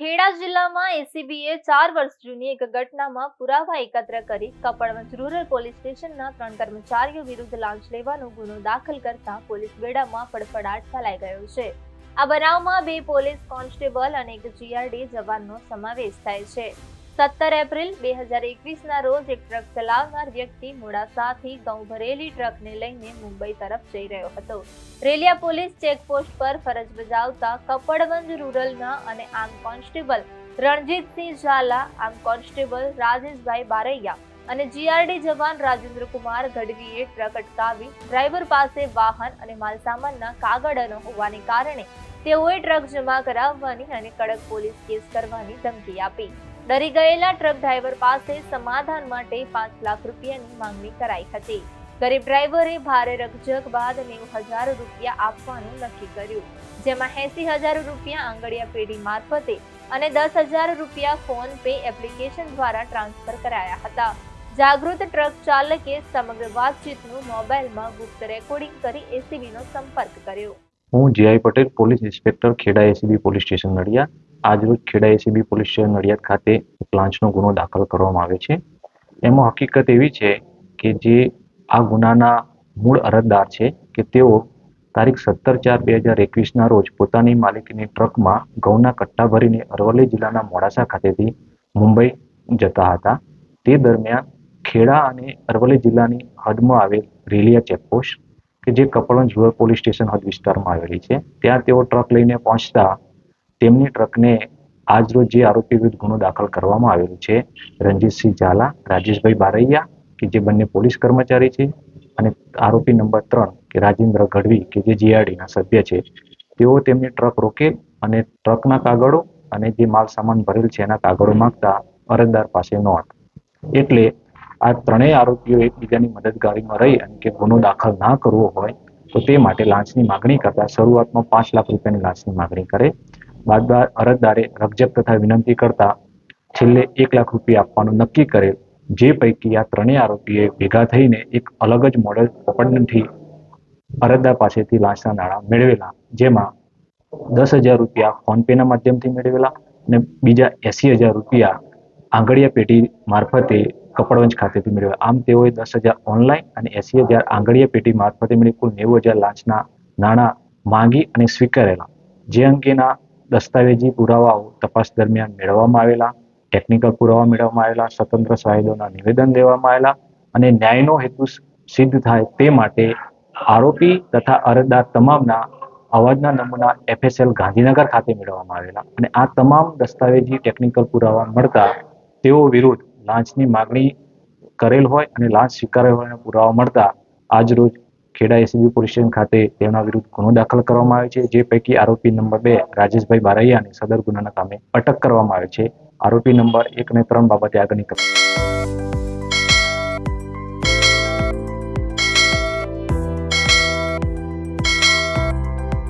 ખેડા જિલ્લામાં એસીબીએ 4 વર્ષ જૂની એક ઘટનામાં પુરાવા એકત્ર કરી કપડવંજ રૂરલ પોલીસ સ્ટેશનના 3 કર્મચારીઓ વિરુદ્ધ લાંચ લેવાનો ગુનો દાખલ કરતા પોલીસ બેડામાં ફડફડાટ ફેલાઈ ગયો છે. આ બનાવમાં 2 પોલીસ કોન્સ્ટેબલ અને 1 જીઆરડી જવાનનો સમાવેશ થાય છે. 17 એપ્રિલ 2021ના રોજ એક ટ્રક ચલાવનાર વ્યક્તિ મોડાસાથી ઘઉં ભરેલી ટ્રકને લઈને મુંબઈ તરફ જઈ રહ્યો હતો. રેલિયા પોલીસ ચેકપોસ્ટ પર ફરજ બજાવતા કપડવંજ રૂરલના અને arm constable Ranjitsinh Zala, arm constable Rajeshbhai Baraiya અને જીઆરડી જવાન રાજેન્દ્રકુમાર ગઢવીએ ટ્રક અટકાવી ડ્રાઈવર પાસે વાહન અને માલસામાનના કાગળ ન હોવાને કારણે તેઓએ ટ્રક જમા કરાવવાની અને કડક પોલીસ કેસ કરવાની ધમકી આપી. ડરી ગયેલા ટ્રક ડ્રાઈવર પાસે સમાધાન માટે 5 લાખ રૂપિયાની માંગણી કરાઈ હતી. ગરીબ ડ્રાઈવરે ભારે રકઝક બાદ 90,000 રૂપિયા આપવાનું નક્કી કર્યું, જેમાં 80,000 રૂપિયા આંગડિયા પેઢી મારફતે અને 10,000 રૂપિયા ફોન પે એપ્લિકેશન દ્વારા ટ્રાન્સફર કરાયા હતા. જાગૃત ટ્રક ચાલકે સમગ્ર વાતચીતનું મોબાઈલમાં ગુપ્ત રેકોર્ડિંગ કરી એસીબીનો સંપર્ક કર્યો. હું GI Patel, police inspector, Kheda ACB police station Nadiad. આજરોજ Kheda ACB police station Nadiad ખાતે લાંચનો ગુનો દાખલ કરવામાં આવ્યો છે. એમાં હકીકત એવી છે કે જે આ ગુનાના મૂળ અરજદાર છે કે તેઓ તારીખ 17/4/2021ના રોજ પોતાની માલિકીની ટ્રકમાં ઘઉંના કટ્ટા ભરીને અરવલ્લી જિલ્લાના મોડાસા ખાતેથી મુંબઈ જતા હતા. તે દરમિયાન ખેડા અને અરવલ્લી જિલ્લાની હદમાં આવેલ રેલિયા ચેકપોસ્ટ કે જે કપડવંજ રૂરલ પોલીસ સ્ટેશન હદ વિસ્તારમાં આવેલી છે, ત્યાં તેઓ ટ્રક લઈને પહોંચતા તેમની ટ્રકને આજરોજ જે આરોપી વિરુદ્ધ ગુનો દાખલ કરવામાં આવેલો છે, રણજીતસિંહ ઝાલા, રાજેશભાઈ બારૈયા કે જે બંને પોલીસ કર્મચારી છે, અને આરોપી નંબર 3 કે રાજેન્દ્ર ગઢવી કે જે જીઆરડીના સભ્ય છે, તેઓ તેમની ટ્રક રોકેલ અને ટ્રકના કાગળો અને જે માલ સામાન ભરેલ છે એના કાગળો માંગતા અરજદાર પાસે ન હતા. એટલે આ ત્રણેય આરોપીઓ એકબીજાની મદદગારીમાં રહી અને કે ગુનો દાખલ ના કરવો હોય તો તે માટે લાંચની માગણી કરતા શરૂઆતમાં 5 લાખ રૂપિયાની લાંચની માગણી કરે. બાદ અરજદારે રકઝક તથા વિનંતી કરતા છેલ્લે 1 લાખ રૂપિયા આપવાનું નક્કી કરેલ, જે પૈકી આ ત્રણેય આરોપીએ ભેગા થઈને એક અલગ જ મોડેલ ઓપરેશનથી અરજદાર પાસેથી લાંચના નાણાં મેળવેલા, જેમાં 10,000 રૂપિયા ફોન પેના માધ્યમથી મેળવેલા અને બીજા 80,000 રૂપિયા આંગડિયા પેઢી મારફતે કપડવંજ ખાતેથી મેળવેલા. આમ તેઓએ 10,000 ઓનલાઈન અને 80,000 આંગડિયા પેઢી મારફતે મળી કુલ 90,000 લાંચના નાણાં માંગી અને સ્વીકારેલા. જે અંગેના દસ્તાવેજી પુરાવાઓ તપાસ દરમિયાન મેળવવામાં આવેલા, ટેકનિકલ પુરાવા મેળવવામાં આવેલા, સ્વતંત્ર સાહેબોના નિવેદન દેવામાં આવેલા અને ન્યાયનો હેતુ સિદ્ધ થાય તે માટે આરોપી તથા અરજદાર તમામના અવાજના નમૂના FSL ગાંધીનગર ખાતે મેળવવામાં આવેલા અને આ તમામ દસ્તાવેજી ટેકનિકલ પુરાવા મળતા તેઓ વિરુદ્ધ લાંચની માગણી કરેલ હોય અને લાંચ સ્વીકારેલ હોય પુરાવા મળતા આજરોજ ખેડા એસીબી પોલીસ સ્ટેશન ખાતે તેમના વિરુદ્ધ ગુનો દાખલ કરવામાં આવ્યો છે. જે પૈકી આરોપી નંબર 2 રાજેશભાઈ બારૈયાને સદર ગુનાના કામે અટક કરવામાં આવે છે. આરોપી નંબર 1 અને 3 બાબતે આગળની તપાસ